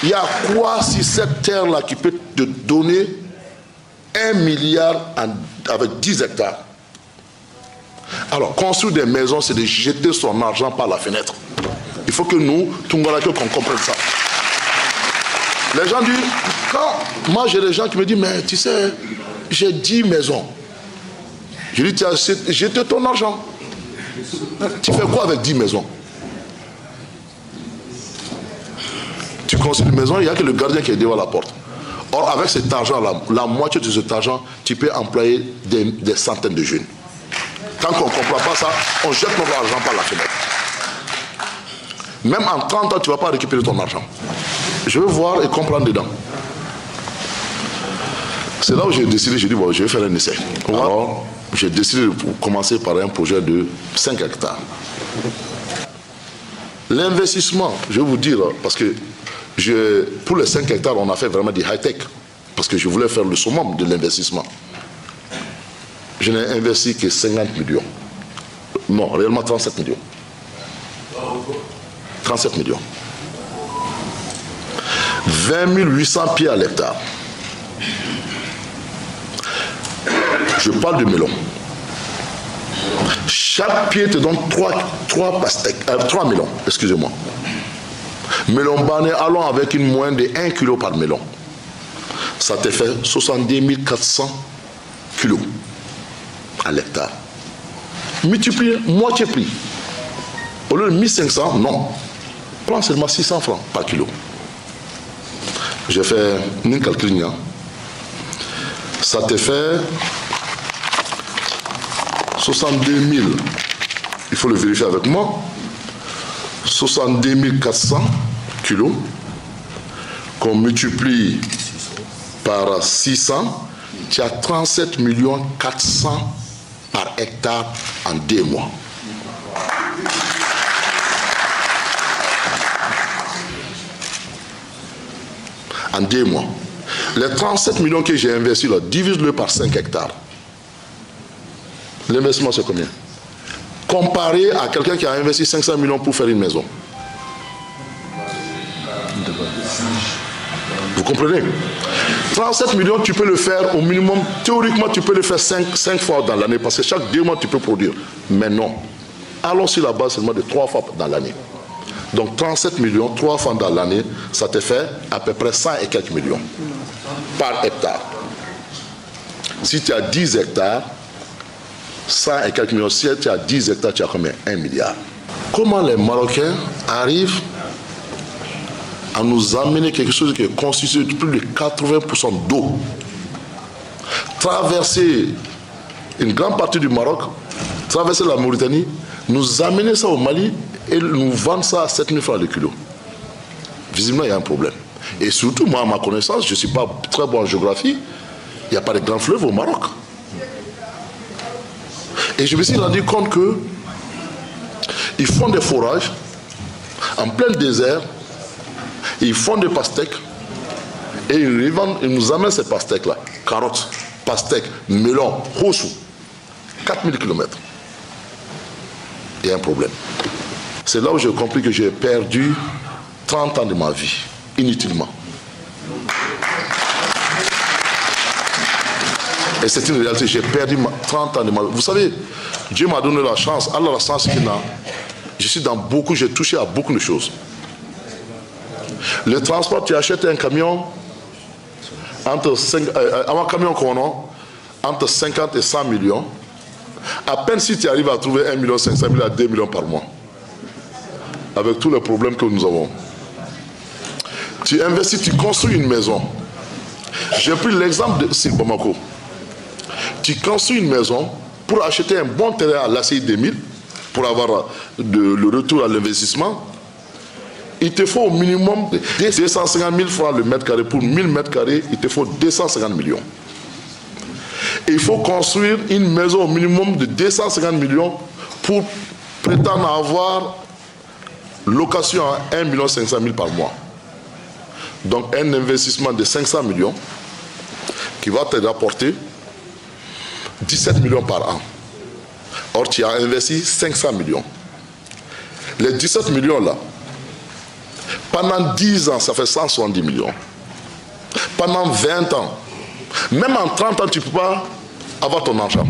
Il y a quoi si cette terre-là qui peut te donner 1 milliard avec 10 hectares? Alors, construire des maisons, c'est de jeter son argent par la fenêtre. Il faut que nous, Tungalake, qu'on comprenne ça. Les gens disent, quand moi j'ai des gens qui me disent, mais tu sais, j'ai 10 maisons. Je dis, tu as jeté ton argent. Tu fais quoi avec 10 maisons? Tu construis une maison, il n'y a que le gardien qui est devant la porte. Or, avec cet argent-là, la moitié de cet argent, tu peux employer des centaines de jeunes. Tant qu'on ne comprend pas ça, on jette notre argent par la fenêtre. Même en 30 ans, tu ne vas pas récupérer ton argent. Je veux voir et comprendre dedans. C'est là où j'ai décidé, j'ai dit, bon, je vais faire un essai. Alors, j'ai décidé de commencer par un projet de 5 hectares. L'investissement, je vais vous dire, parce que pour les 5 hectares, on a fait vraiment du high-tech. Parce que je voulais faire le summum de l'investissement. Je n'ai investi que 50 millions. Non, réellement 37 millions. 37 millions. 20 800 pieds à l'hectare. Je parle de melon. Chaque pied te donne 3 melons, excusez-moi. Melon bané, allons avec une moyenne de 1 kg par melon. Ça te fait 70 400 kilos à l'hectare. Multiplie moitié prix. Au lieu de 1500, non. Prends seulement 600 francs par kilo. J'ai fait une calcul. Ça te fait 62 000. Il faut le vérifier avec moi. 70 400 kilos qu'on multiplie par 600, tu as 37 400 par hectare en 2 mois. En 2 mois. Les 37 millions que j'ai investis là, divise-le par 5 hectares. L'investissement, c'est combien? Comparé à quelqu'un qui a investi 500 millions pour faire une maison. Vous comprenez? 37 millions, tu peux le faire au minimum. Théoriquement, tu peux le faire 5 fois dans l'année parce que chaque 2 mois, tu peux produire. Mais non. Allons sur la base seulement de 3 fois dans l'année. Donc 37 millions, 3 fois dans l'année, ça te fait à peu près 100 et quelques millions par hectare. Si tu as 10 hectares, 100 et quelques millions. Si tu as 10 hectares, tu as combien? 1 milliard. Comment les Marocains arrivent à nous amener quelque chose qui est constitué de plus de 80% d'eau, traverser une grande partie du Maroc, traverser la Mauritanie, nous amener ça au Mali et nous vendre ça à 7 000 francs le kilo? Visiblement, il y a un problème. Et surtout, moi, à ma connaissance, je ne suis pas très bon en géographie, il n'y a pas de grands fleuves au Maroc. Et je me suis rendu compte qu'ils font des forages en plein désert, ils font des pastèques et ils nous amènent ces pastèques-là. Carottes, pastèques, melons, rossous. 4000 km. Il y a un problème. C'est là où j'ai compris que j'ai perdu 30 ans de ma vie, inutilement. Et c'est une réalité, j'ai perdu 30 ans de ma vie. Vous savez, Dieu m'a donné la chance, Allah la chance qu'il a. Je suis dans beaucoup, j'ai touché à beaucoup de choses. Le transport, tu achètes un camion, un camion qu'on a, entre 50 et 100 millions. À peine si tu arrives à trouver 1 500 000 à 2 millions par mois. Avec tous les problèmes que nous avons. Tu investis, tu construis une maison. J'ai pris l'exemple de Sir Bamako. Tu construis une maison pour acheter un bon terrain à l'ACI 2000, pour avoir le retour à l'investissement. Il te faut au minimum 250 000 francs le mètre carré. Pour 1000 mètres carrés, il te faut 250 millions. Et il faut construire une maison au minimum de 250 millions pour prétendre avoir location à 1 500 000 par mois. Donc un investissement de 500 millions qui va te rapporter 17 millions par an. Or, tu as investi 500 millions. Les 17 millions là, Pendant 10 ans, ça fait 170 millions. Pendant 20 ans, même en 30 ans, tu ne peux pas avoir ton argent.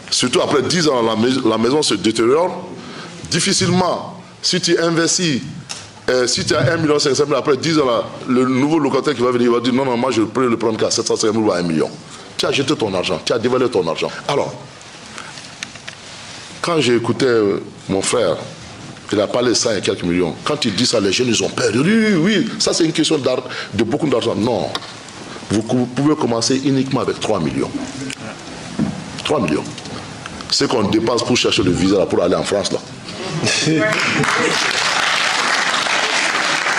Surtout après 10 ans, la maison se détériore. Difficilement, si tu investis, si tu as 1,5 million, après 10 ans, là, le nouveau locataire qui va venir, il va dire non, non, moi je peux le prendre qu'à 750 000 ou à 1 million. Tu as jeté ton argent, tu as dévalué ton argent. Alors, quand j'ai écouté mon frère, il a parlé de ça il y a quelques millions. Quand il dit ça, les jeunes, ils ont peur. Oui, oui, ça c'est une question de beaucoup d'argent. Non. Vous pouvez commencer uniquement avec 3 millions. 3 millions. C'est qu'on dépense pour chercher le visa là, pour aller en France. Là.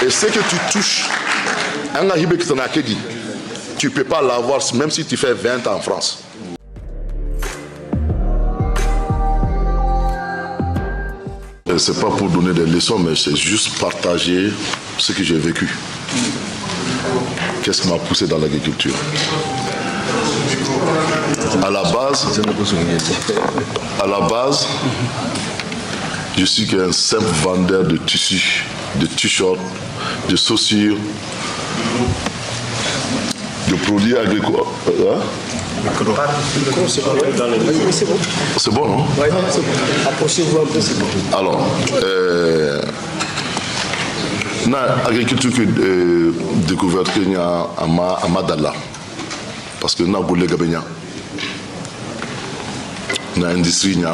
Et ce que tu touches, tu ne peux pas l'avoir même si tu fais 20 ans en France. Ce n'est pas pour donner des leçons, mais c'est juste partager ce que j'ai vécu. Qu'est-ce qui m'a poussé dans l'agriculture? À la base, je suis qu'un simple vendeur de tissus, de t-shirts, de chaussures, de produits agricoles. C'est bon, non? Oui, c'est bon. Approchez-vous un peu, c'est bon. Alors, l'agriculture que découverte qu'il y a à Madala, parce que nous avons les Gabénia, nous avons l'industrie, nous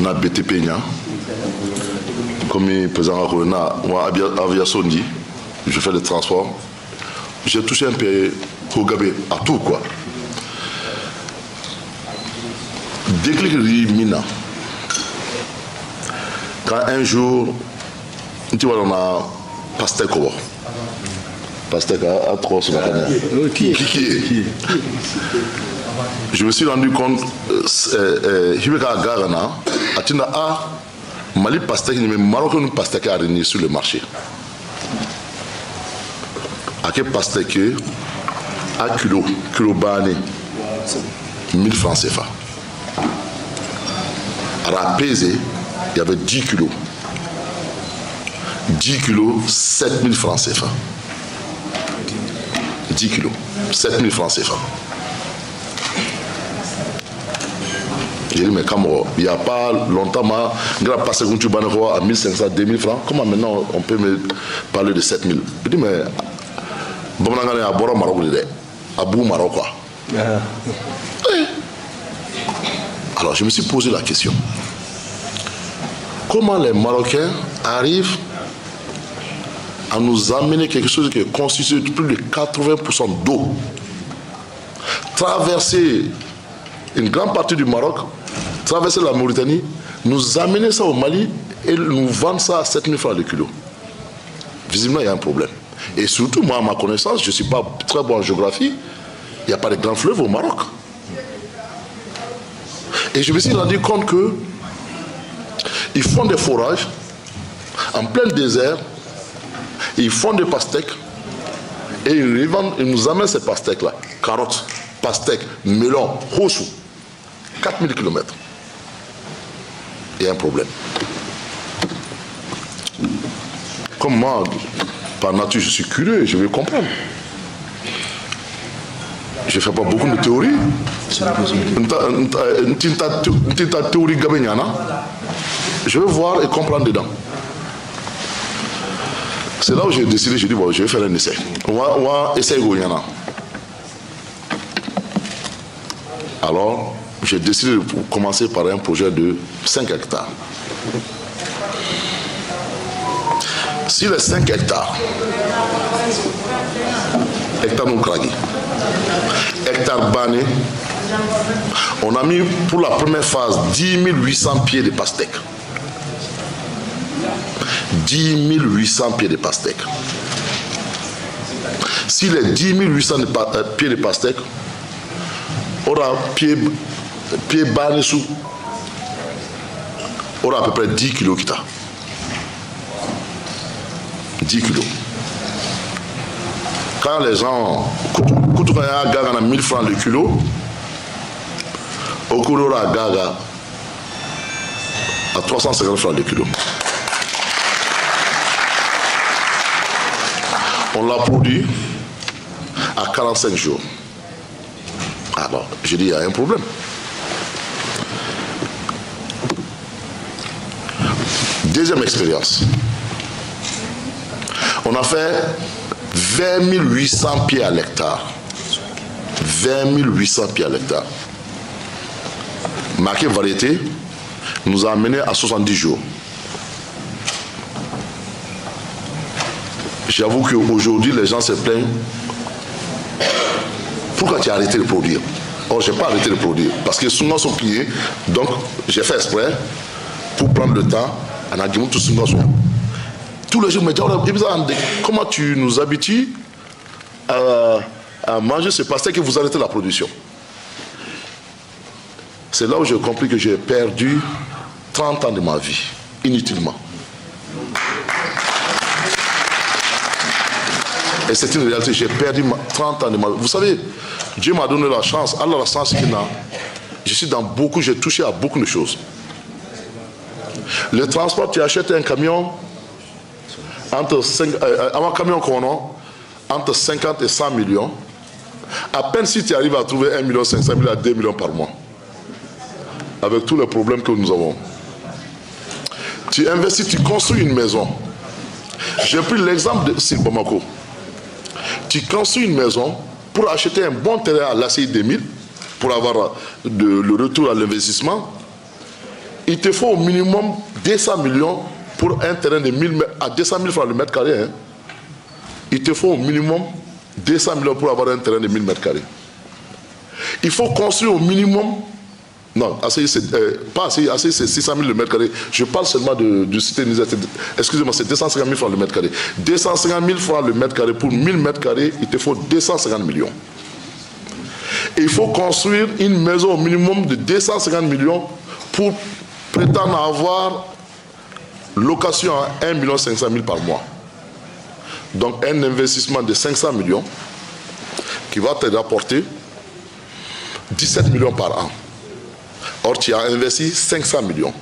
avons BTP, comme le président nous avons l'aviation, je fais le transport. J'ai touché un peu au Gabé, à tout quoi. Déclic Mina. Quand un jour, tu vois, on a pastèque. Pastèque à 3 sur la canne. Je me suis rendu compte, Hibeka Garana, Atina A, Mali pastèque, mais Marocain pastèque a régné sur le marché. À quel pastèque à kilo bané, 1000 francs CFA. À la pesée, il y avait 10 kilos. 10 kilos, 7000 francs CFA. 10 kilos, 7000 francs CFA. J'ai dit, mais comment, il n'y a pas longtemps, je n'ai pas seconde à 1500, 2000 francs. Comment maintenant on peut me parler de 7000? Je dis, mais, bon, on a un bon Maroc, à bout Maroc, quoi. Alors, je me suis posé la question. Comment les Marocains arrivent à nous amener quelque chose qui est constitué de plus de 80% d'eau, traverser une grande partie du Maroc, traverser la Mauritanie, nous amener ça au Mali et nous vendre ça à 7000 francs le kilo? Visiblement, il y a un problème. Et surtout, moi, à ma connaissance, je ne suis pas très bon en géographie, il n'y a pas de grands fleuves au Maroc. Et je me suis rendu compte que ils font des forages en plein désert, ils font des pastèques et ils nous amènent ces pastèques-là. Carottes, pastèques, melons, rochou. 4000 km. Il y a un problème. Comme moi, par nature, je suis curieux et je veux comprendre. Je ne fais pas beaucoup de théories. Une théorie gabéniana. Je veux voir et comprendre dedans. C'est là où j'ai décidé, je dis, bon, je vais faire un essai. On va essayer Gouiana. Alors, j'ai décidé de commencer par un projet de 5 hectares. Si les 5 hectares, hectares non cragés, hectares banés, on a mis pour la première phase 10 800 pieds de pastèques. 10 800 pieds de pastèques. Si les 10 800 pieds de pastèques, on a pied banés sous, on a à peu près 10 kilos qui t'a. 10 kilos. Quand les gens, quand on a 1000 francs le kilo, au cours de la gaga à 350 francs le kilo. On l'a produit à 45 jours. Alors, je dis, il y a un problème. Deuxième expérience. On a fait 20 800 pieds à l'hectare. 20 800 pieds à l'hectare. Marqué variété nous a amené à 70 jours. J'avoue qu'aujourd'hui, les gens se plaignent. Pourquoi tu as arrêté de produire? Or, je n'ai pas arrêté de produire. Parce que souvent sont pliés. Donc, j'ai fait exprès pour prendre le temps. Tous les jours, comment tu nous habitues à manger ce pastèque que vous arrêtez la production? C'est là où j'ai compris que j'ai perdu 30 ans de ma vie, inutilement. Et c'est une réalité, j'ai perdu 30 ans de ma vie. Vous savez, Dieu m'a donné la chance, alors la chance qu'il a, je suis dans beaucoup, j'ai touché à beaucoup de choses. Le transport, tu achètes un camion, un camion qu'on a, entre 50 et 100 millions. À peine si tu arrives à trouver 1 500 000 à 2 millions par mois. Avec tous les problèmes que nous avons. Tu investis, tu construis une maison. J'ai pris l'exemple de Sir Bamako. Tu construis une maison pour acheter un bon terrain à l'ACI 2000, pour avoir le retour à l'investissement. Il te faut au minimum 200 millions pour un terrain de 1000 à 200 000 francs le mètre carré. Hein. Il te faut au minimum 200 millions pour avoir un terrain de 1000 mètres carrés. Il faut construire au minimum. Non, pas assez, c'est 600 000 le mètre carré. Je parle seulement du cité Niger. Excusez-moi, c'est 250 000 francs le mètre carré. 250 000 francs le mètre carré pour 1000 mètres carrés, il te faut 250 millions. Et il faut construire une maison au minimum de 250 millions pour prétendre avoir location à 1 500 000 par mois. Donc un investissement de 500 millions qui va te rapporter 17 millions par an. Or, tu as investi 500 millions.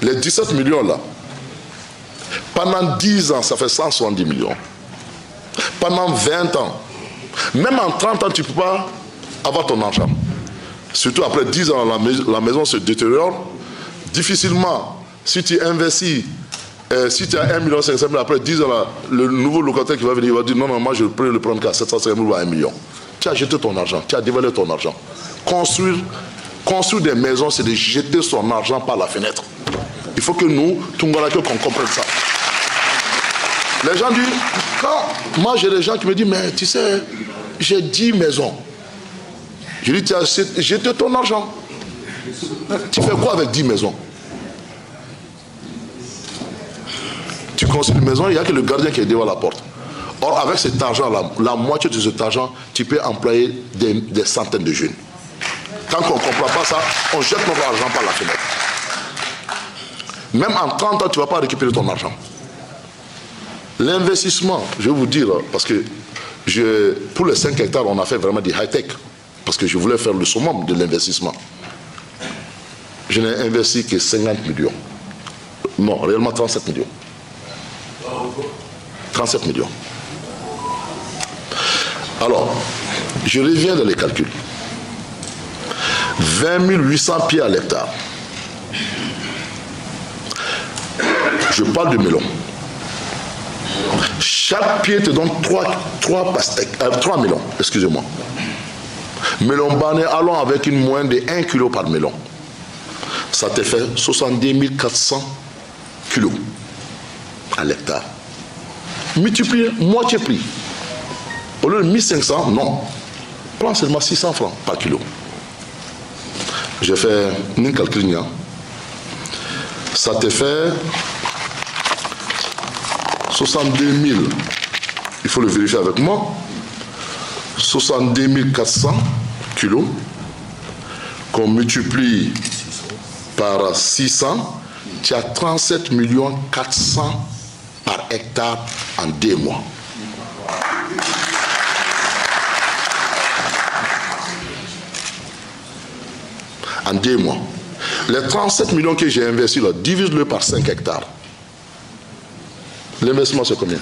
Les 17 millions là, pendant 10 ans, ça fait 170 millions. Pendant 20 ans, même en 30 ans, tu ne peux pas avoir ton argent. Surtout après 10 ans, la maison se détériore. Difficilement, si tu investis, si tu as 1 500 000, après 10 ans, là, le nouveau locataire qui va venir, il va dire non, non, moi je peux le prendre qu'à 750 000 ou à 1 million. Tu as jeté ton argent, tu as dévalé ton argent. Construire des maisons, c'est de jeter son argent par la fenêtre. Il faut que nous, Tungalake, qu'on comprenne ça. Les gens disent, quand moi j'ai des gens qui me disent, mais tu sais, j'ai 10 maisons. Je dis, tu as jeté ton argent. Tu fais quoi avec 10 maisons? Tu construis une maison, il n'y a que le gardien qui est devant la porte. Or, avec cet argent-là, la moitié de cet argent, tu peux employer des centaines de jeunes. Tant qu'on ne comprend pas ça, on jette notre argent par la fenêtre. Même en 30 ans, tu ne vas pas récupérer ton argent. L'investissement, je vais vous dire, parce que pour les 5 hectares, on a fait vraiment du high-tech. Parce que je voulais faire le summum de l'investissement. Je n'ai investi que 50 millions. Non, réellement 37 millions. 37 millions. Alors, je reviens dans les calculs. 20 800 pieds à l'hectare. Je parle de melon. Chaque pied te donne 3 melons, excusez-moi. Melon bané, allons avec une moyenne de 1 kg par melon. Ça te fait 70 400 kilos à l'hectare. Multiplie, moitié prix. Au lieu de 1500, non. Prends seulement 600 francs par kilo. J'ai fait un calcul. Ça te fait 62 000. Il faut le vérifier avec moi. 70 400 kilos qu'on multiplie par 600, tu as 37 400 par hectare en 2 mois. En 2 mois. Les 37 millions que j'ai investis là, divise-le par 5 hectares. L'investissement, c'est combien?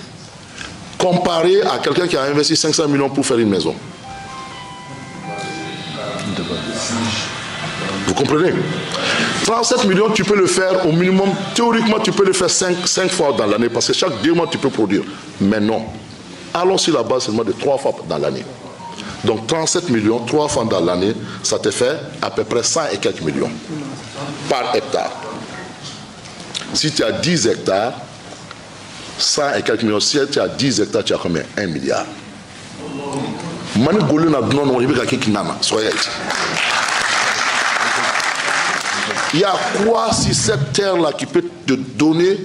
comparé à quelqu'un qui a investi 500 millions pour faire une maison. Vous comprenez? 37 millions, tu peux le faire au minimum. Théoriquement, tu peux le faire 5 fois dans l'année parce que chaque 2 mois, tu peux produire. Mais non. Allons sur la base seulement de 3 fois dans l'année. Donc 37 millions, 3 fois dans l'année, ça te fait à peu près 100 et quelques millions par hectare. Si tu as 10 hectares, 100 et quelques millions. Si tu as 10 hectares, tu as combien? 1 milliard. Il y a quoi sur cette terre-là qui peut te donner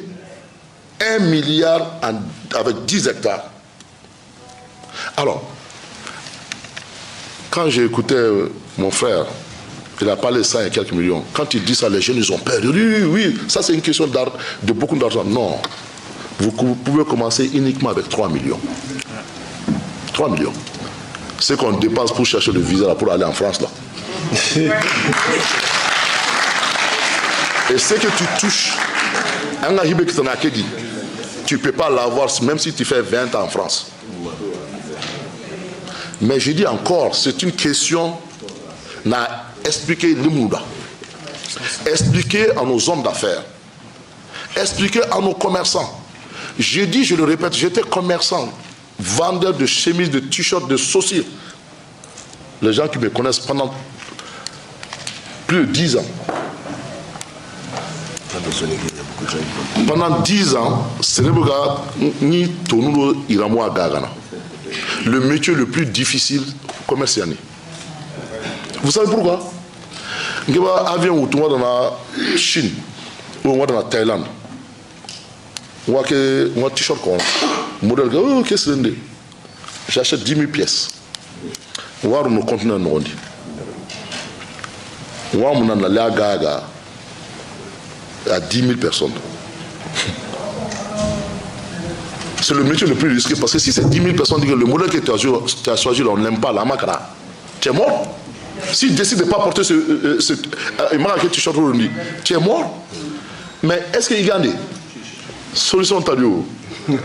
1 milliard avec 10 hectares? Alors, quand j'ai écouté mon frère, il a parlé de 100 et quelques millions. Quand il dit ça, les jeunes, ils ont peur. Oui, ça c'est une question de beaucoup d'argent. Non. Vous pouvez commencer uniquement avec 3 millions. 3 millions. C'est qu'on dépense pour chercher le visa là, pour aller en France, là. Et ce que tu touches, tu ne peux pas l'avoir même si tu fais 20 ans en France. Mais je dis encore, c'est une question à expliquer le monde, expliquer à nos hommes d'affaires, expliquer à nos commerçants. Je dis, je le répète, j'étais commerçant, vendeur de chemises, de t-shirts, de saucisses. Les gens qui me connaissent pendant plus de 10 ans. Pendant 10 ans, le métier le plus difficile, commercial. Vous savez pourquoi? Il y a un avion dans la Chine ou dans la Thaïlande. Il y a un t-shirt modèle, qu'est-ce que c'est? J'achète 10 000 pièces. Il y a un continent. Il y a un à 10 000 personnes. C'est le métier le plus risqué parce que si c'est 10 000 personnes disent que le modèle que tu as choisi, on n'aime pas, la makara, tu es mort. S'il décide de ne pas porter tu es mort. Mais est-ce qu'il gagne? Solution tadio. Donc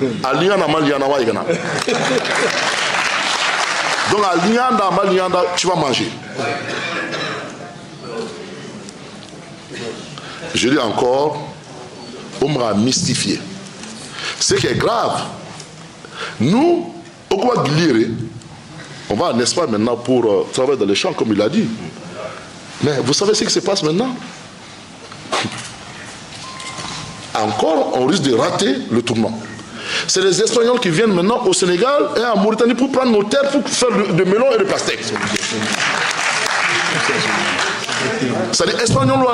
tu vas manger. Je dis encore, on m'a mystifié. Ce qui est grave, nous, on va, n'est-ce pas, maintenant pour travailler dans les champs, comme il a dit. Mais vous savez ce qui se passe maintenant? Encore, on risque de rater le tournant. C'est les Espagnols qui viennent maintenant au Sénégal et en Mauritanie pour prendre nos terres pour faire de melon et de pastèque. C'est-à-dire, Espagnols,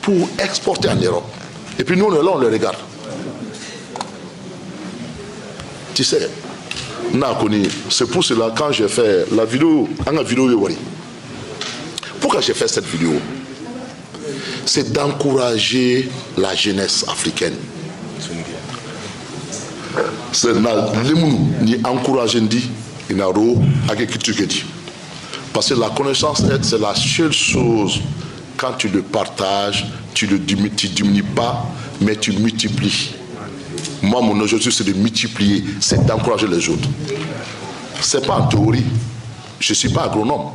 pour exporter en Europe. Et puis nous, on est là, on les regarde. Tu sais, c'est pour cela, quand j'ai fait la vidéo, pourquoi j'ai fait cette vidéo? C'est d'encourager la jeunesse africaine. C'est ni encourager parce que la connaissance, c'est la seule chose. Quand tu le partages, tu ne diminues pas, mais tu multiplies. Moi, mon objectif, c'est de multiplier, c'est d'encourager les autres. Ce n'est pas en théorie. Je ne suis pas agronome.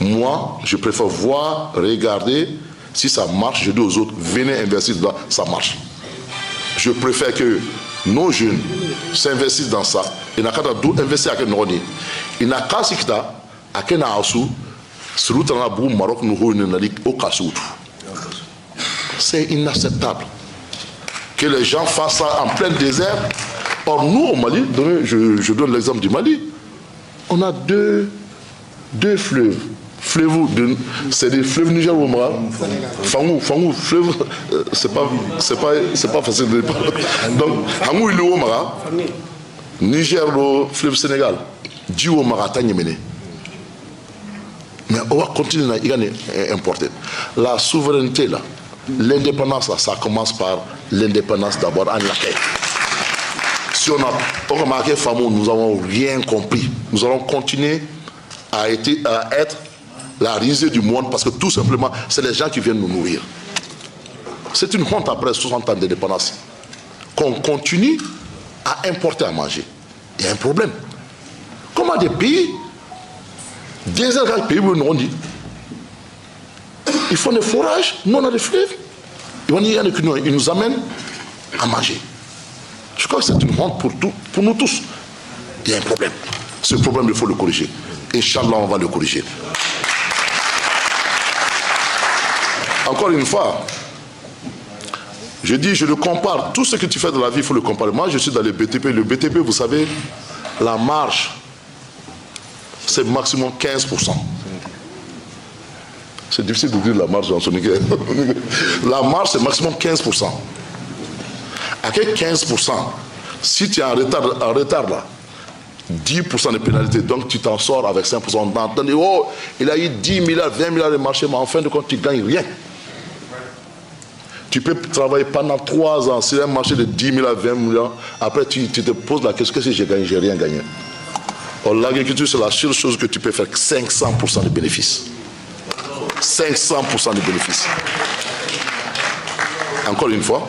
Moi, je préfère voir, regarder. Si ça marche, je dis aux autres, venez investir dedans, ça marche. Je préfère que nos jeunes s'investissent dans ça. Il n'y a qu'à investir à Kenroni. Il n'y a qu'à s'ikta à Kenasu. C'est inacceptable que les gens fassent ça en plein désert. Or, nous, au Mali, je donne l'exemple du Mali, on a deux fleuves. C'est des fleuves Niger ou Mara. Fangou, fleuve, c'est pas facile de parler. Donc, Fangou il est au Mara, Niger, le fleuve Sénégal, Dji au Mara, Tanyemene. Mais on va continuer à importer. La souveraineté, là, l'indépendance, là, ça commence par l'indépendance d'abord en laquelle. Si on a remarqué, nous n'avons rien compris. Nous allons continuer à être la risée du monde, parce que tout simplement, c'est les gens qui viennent nous nourrir. C'est une honte après 60 ans d'indépendance qu'on continue à importer à manger. Il y a un problème. Comment des pays, des pays où on dit, ils font des forages, nous on a des fleuves, ils nous amènent à manger. Je crois que c'est une honte pour nous tous. Il y a un problème. Ce problème, il faut le corriger. Inch'Allah, on va le corriger. Encore une fois, je dis, je le compare. Tout ce que tu fais dans la vie, il faut le comparer. Moi, je suis dans le BTP. Le BTP, vous savez, la marge, c'est maximum 15%. C'est difficile de dire la marge dans son équipe. La marge, c'est maximum 15%. Avec 15%, si tu es en retard là, 10% de pénalité, donc tu t'en sors avec 5%. On entend dire, oh, il a eu 10 milliards, 20 milliards de marché, mais en fin de compte, tu ne gagnes rien. Tu peux travailler pendant 3 ans sur un marché de 10 000 à 20 millions. Après, tu te poses la question, qu'est-ce que j'ai gagné? J'ai rien gagné. Or, l'agriculture, c'est la seule chose que tu peux faire 500% de bénéfices. 500% de bénéfices. Encore une fois,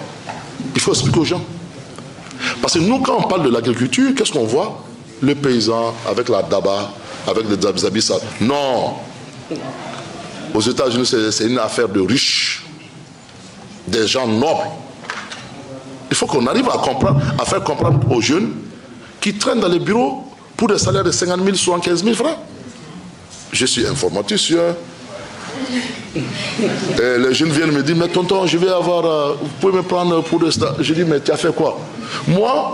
il faut expliquer aux gens. Parce que nous, quand on parle de l'agriculture, qu'est-ce qu'on voit? Le paysan avec la daba, avec les habits sales. Non. Aux États-Unis, c'est une affaire de riches. Des gens nobles. Il faut qu'on arrive à faire comprendre aux jeunes qui traînent dans les bureaux pour des salaires de 50 000, 75 000 francs. Je suis informaticien. Et les jeunes viennent me dire, mais tonton, je vais avoir... vous pouvez me prendre pour des... Je dis, mais tu as fait quoi? Moi,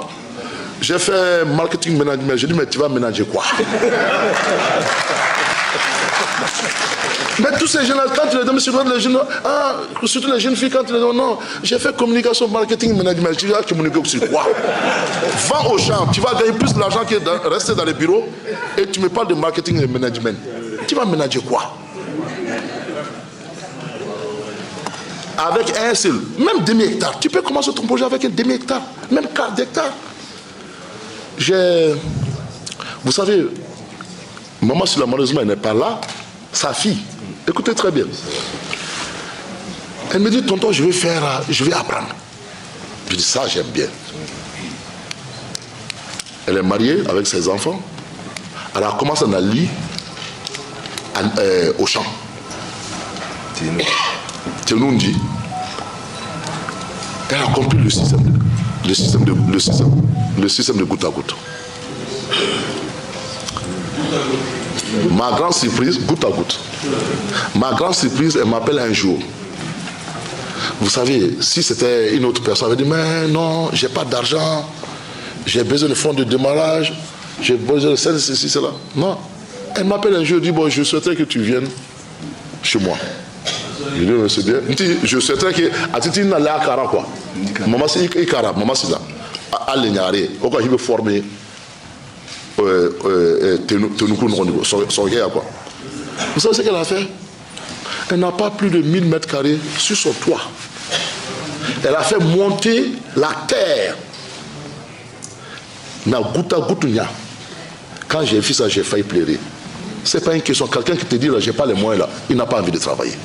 j'ai fait marketing management. Je dis, mais tu vas ménager quoi? Mais tous ces jeunes-là, quand tu les donnes, les jeunes, surtout les jeunes filles, quand tu les donnes, non, j'ai fait communication, marketing, management. Tu vas communiquer sur quoi? Va au champ, tu vas gagner plus d'argent que rester dans les bureaux et tu me parles de marketing et management. Tu vas ménager quoi? Avec un seul, même demi-hectare, tu peux commencer ton projet avec un demi-hectare, même 4 hectares. Vous savez, maman, si malheureusement elle n'est pas là, sa fille, écoutez très bien. Elle me dit, tonton, je vais apprendre. Je dis, ça, j'aime bien. Elle est mariée avec ses enfants. Elle a commencé à aller au champ. Tenundi. Elle a compris le système de goutte à goutte. Ma grande surprise, goutte à goutte. Ma grande surprise, elle m'appelle un jour. Vous savez, si c'était une autre personne, elle dit, mais non, j'ai pas d'argent, j'ai besoin de fonds de démarrage, j'ai besoin de ceci, cela. Non. Elle m'appelle un jour, elle dit, bon, je souhaiterais que tu viennes chez moi. Je dis, c'est bien. Je souhaiterais que, à titre de la cara, quoi. Maman, c'est Ikara, maman, c'est là. À l'Ignaré, pourquoi il veut former son gars, quoi. Vous savez ce qu'elle a fait? Elle n'a pas plus de 1000 mètres carrés sur son toit. Elle a fait monter la terre. Na goutte à goutte, quand j'ai vu ça, j'ai failli pleurer. C'est pas une question. Quelqu'un qui te dit là, j'ai pas les moyens là, il n'a pas envie de travailler.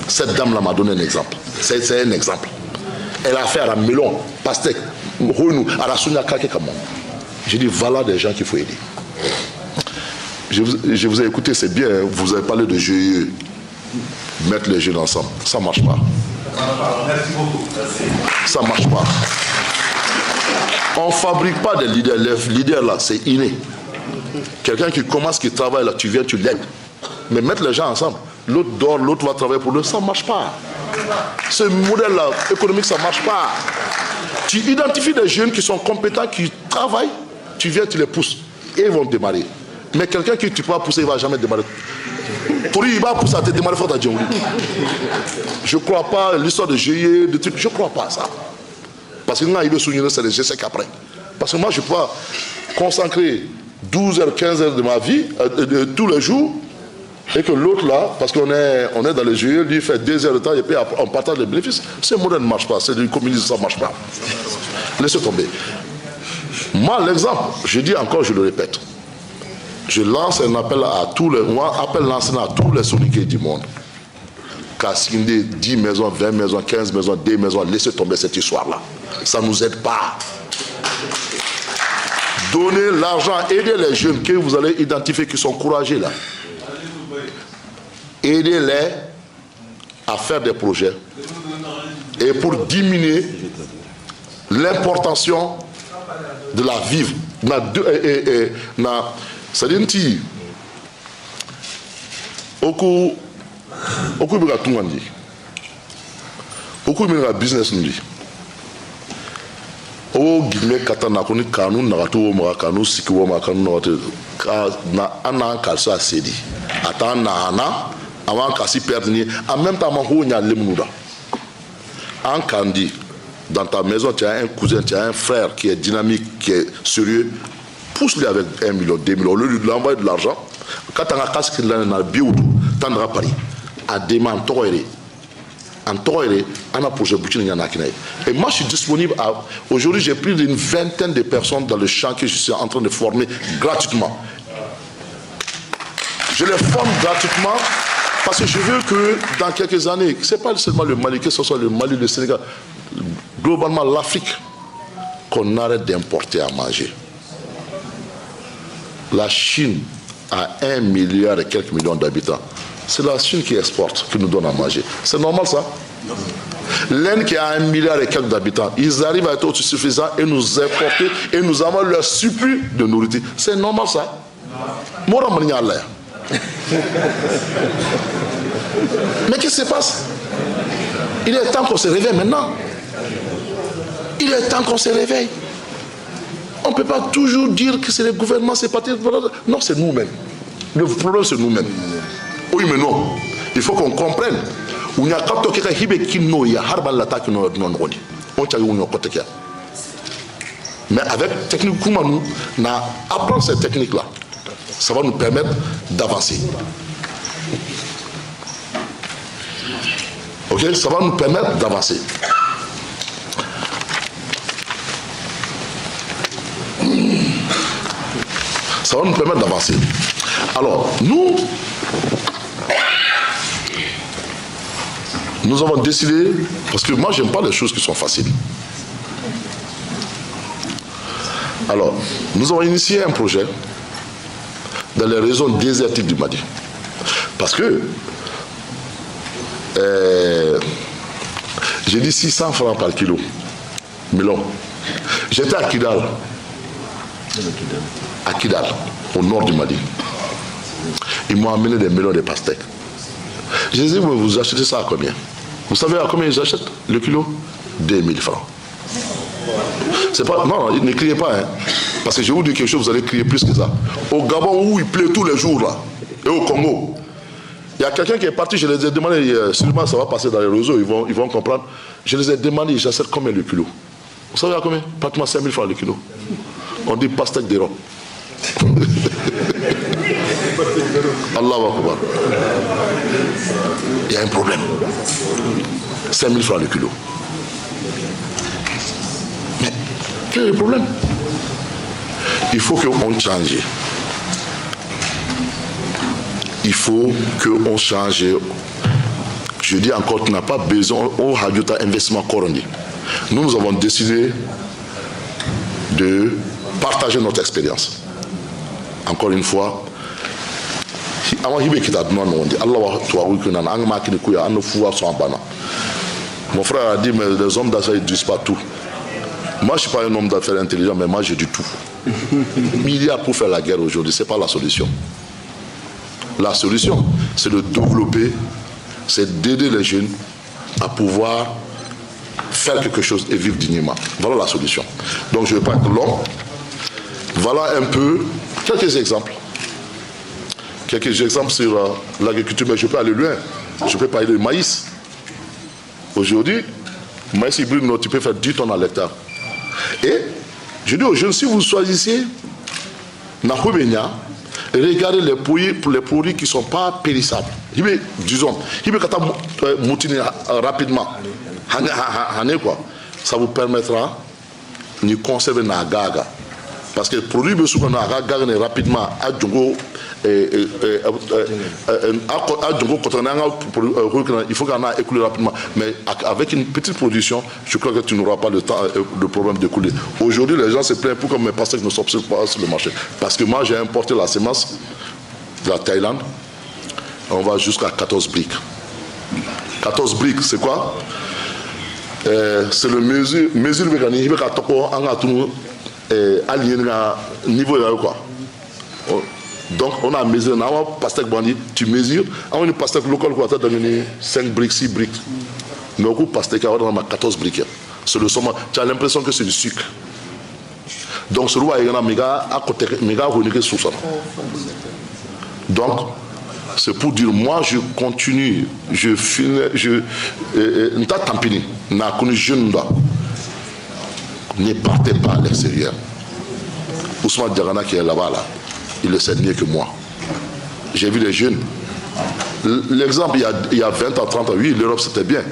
Cette dame là m'a donné un exemple. C'est un exemple. Elle a fait à la melon, pastèque, renou, à la sounia kake comme moi. J'ai dit voilà des gens qu'il faut aider. Je vous ai écouté, c'est bien. Hein, vous avez parlé de GIE, mettre les jeunes ensemble. Ça marche pas. Ça marche pas. On fabrique pas des leaders. Les leaders là, c'est inné. Quelqu'un qui commence, qui travaille là, tu viens, tu l'aides. Mais mettre les gens ensemble, l'autre dort, l'autre va travailler pour l'autre, ça ne marche pas. Ce modèle-là, économique, ça ne marche pas. Tu identifies des jeunes qui sont compétents, qui travaillent, tu viens, tu les pousses. Et ils vont démarrer. Mais quelqu'un qui tu peux pas pousser, il ne va jamais démarrer. Pour lui, il va pousser à te démarrer fort à Djambouli. Je ne crois pas l'histoire de GIE, de trucs, je ne crois pas à ça. Parce que là, il veut souligner, c'est les GSEC après. Parce que moi, je ne peux pas consacrer 12 heures, 15 heures de ma vie, tous les jours, et que l'autre là, parce qu'on est dans les GIE, lui fait 2 heures de temps et puis on partage les bénéfices. Ce modèle ne marche pas, c'est du communisme, ça ne marche pas. Laissez tomber. Moi, l'exemple, je dis encore, je le répète, Je lance un appel à tous les, moi, appel lancé à tous les soniqués du monde. Cassigner 10 maisons, 20 maisons, 15 maisons, 2 maisons, laissez tomber cette histoire-là. Ça ne nous aide pas. Donnez l'argent, aidez les jeunes que vous allez identifier qui sont courageux là. Aidez-les à faire des projets et pour diminuer l'importation de la vivre. C'est-à-dire que beaucoup de tout le monde dit, beaucoup de business nous dit. O gime katana koni kanu nagato ma kanu sikiwo ma kanu na ana kalsa sedi ata na ana avant kasi perdre en même temps ma ho nya lemnuda en kandi dans ta maison tu as un cousin, tu as un frère qui est dynamique, qui est sérieux, pousse-le avec 1 million, 2 millions, au lieu de lui envoyer de l'argent quand tu as un casque dans le biodou tendra Paris à demain toyer en toyer on a projet boutique et moi je suis disponible aujourd'hui j'ai plus d'une vingtaine de personnes dans le champ que je suis en train de former gratuitement. Je les forme gratuitement parce que je veux que dans quelques années, c'est pas seulement le Mali, que ce soit le Mali, le Sénégal, globalement l'Afrique, qu'on arrête d'importer à manger. La Chine a 1 milliard et quelques millions d'habitants. C'est la Chine qui exporte, qui nous donne à manger. C'est normal ça? L'Inde qui a 1 milliard et quelques d'habitants, ils arrivent à être autosuffisants et nous importer et nous avons leur surplus de nourriture. C'est normal ça? Mais qu'est-ce qui se passe? Il est temps qu'on se réveille maintenant. Il est temps qu'on se réveille. On ne peut pas toujours dire que c'est le gouvernement, c'est pas... Non, c'est nous-mêmes. Le problème, c'est nous-mêmes. Oui, mais non. Il faut qu'on comprenne. Mais avec technique Koumanou, apprendre cette technique-là, ça va nous permettre d'avancer. Ok, ça va nous permettre d'avancer. Ça va nous permettre d'avancer. Alors, nous avons décidé, parce que moi, j'aime pas les choses qui sont faciles. Alors, nous avons initié un projet dans les régions désertiques du Mali. Parce que, j'ai dit 600 francs par kilo. Melon. J'étais à Kidal. À Kidal, au nord du Mali. Ils m'ont amené des melons de pastèques. Je disais, vous achetez ça à combien? Vous savez à combien ils achètent le kilo? 2000 francs. C'est pas, non, ne criez pas, hein. Parce que je vous dis quelque chose, vous allez crier plus que ça. Au Gabon où il pleut tous les jours, là, et au Congo, il y a quelqu'un qui est parti, je les ai demandé, sûrement ça va passer dans les réseaux, ils vont comprendre. Je les ai demandé, j'achète combien le kilo? Vous savez à combien? Pratiquement 5000 francs le kilo. On dit pastèque d'Europe. Allah Akbar. Il y a un problème. 5000 francs le kilo. Mais quel est le problème? Il faut qu'on change. Il faut qu'on change. Je dis encore, tu n'as pas besoin au Hadjouta investissement Korondi. Nous avons décidé de partager notre expérience. Encore une fois, mon frère a dit, mais les hommes d'affaires ne disent pas tout. Moi, je ne suis pas un homme d'affaires intelligent, mais moi, j'ai du tout. Milliards pour faire la guerre aujourd'hui, ce n'est pas la solution. La solution, c'est de développer, c'est d'aider les jeunes à pouvoir faire quelque chose et vivre dignement. Voilà la solution. Donc, je ne vais pas être long. Voilà un peu quelques exemples. Quelques exemples sur l'agriculture, mais je peux aller loin. Je peux parler de maïs. Aujourd'hui, maïs hybride, tu peux faire 10 tonnes à l'hectare. Et je dis aux jeunes, si vous choisissez Nakoubenia, regardez les produits qui ne sont pas périssables. Disons, rapidement. Ça vous permettra de conserver Nagaga. Parce que le produit que nous avons gagné rapidement à Djongo, il faut qu'on ait écoulé rapidement. Mais avec une petite production, je crois que tu n'auras pas le problème d'écouler. Aujourd'hui, les gens se plaignent pourquoi mes pastèques ne sortent pas sur le marché. Parce que moi, j'ai importé la semence de la Thaïlande. On va jusqu'à 14 briques. 14 briques, c'est quoi? C'est le mesure mécanique aligné niveau quoi. Donc on a mesuré, on a pastèque bandit, tu mesures, on a une pastèque locale quoi, tu as donné 5 briques, 6 briques. Mais au coup pastèque on a 14 briques. C'est le somme, tu as l'impression que c'est du sucre. Donc ce roi il y en a méga à côté méga renouvelé sous ça. Donc c'est pour dire, moi je continue, je finis, n'ta tampini, n'a connu jeune là, ne partez pas à l'extérieur. Ousmane Diagana qui est là-bas, là, il le sait mieux que moi. J'ai vu les jeunes. L'exemple, il y a 20 ans, 30 ans, oui, l'Europe c'était bien.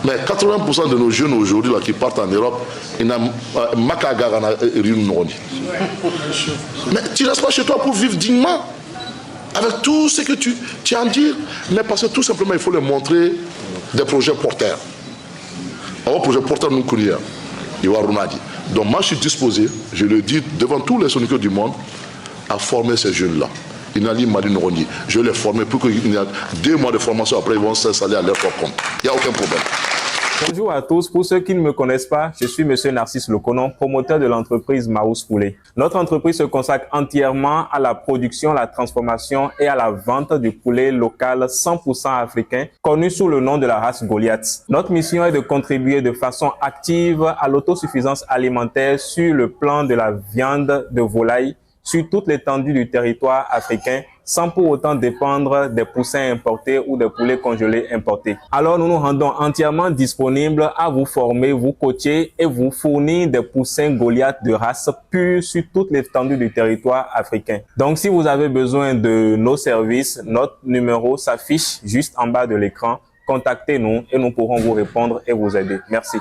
Mais 80% de nos jeunes aujourd'hui là, qui partent en Europe, ils n'ont pas Mais tu ne restes pas chez toi pour vivre dignement. Avec tout ce que tu as à dire, mais parce que tout simplement, il faut leur montrer des projets porteurs. Un projet porteur, nous connaissons. Donc moi, je suis disposé, je le dis devant tous les sonicos du monde, à former ces jeunes-là. Je vais les former pour qu'il y ait 2 mois de formation, après ils vont s'installer à leur propre compte. Il n'y a aucun problème. Bonjour à tous. Pour ceux qui ne me connaissent pas, je suis Monsieur Narcisse Lokonon, promoteur de l'entreprise Maous Poulet. Notre entreprise se consacre entièrement à la production, la transformation et à la vente du poulet local 100% africain, connu sous le nom de la race Goliath. Notre mission est de contribuer de façon active à l'autosuffisance alimentaire sur le plan de la viande de volaille sur toute l'étendue du territoire africain, sans pour autant dépendre des poussins importés ou des poulets congelés importés. Alors nous nous rendons entièrement disponibles à vous former, vous coacher et vous fournir des poussins Goliath de race pure sur toute l'étendue du territoire africain. Donc si vous avez besoin de nos services, notre numéro s'affiche juste en bas de l'écran. Contactez-nous et nous pourrons vous répondre et vous aider. Merci.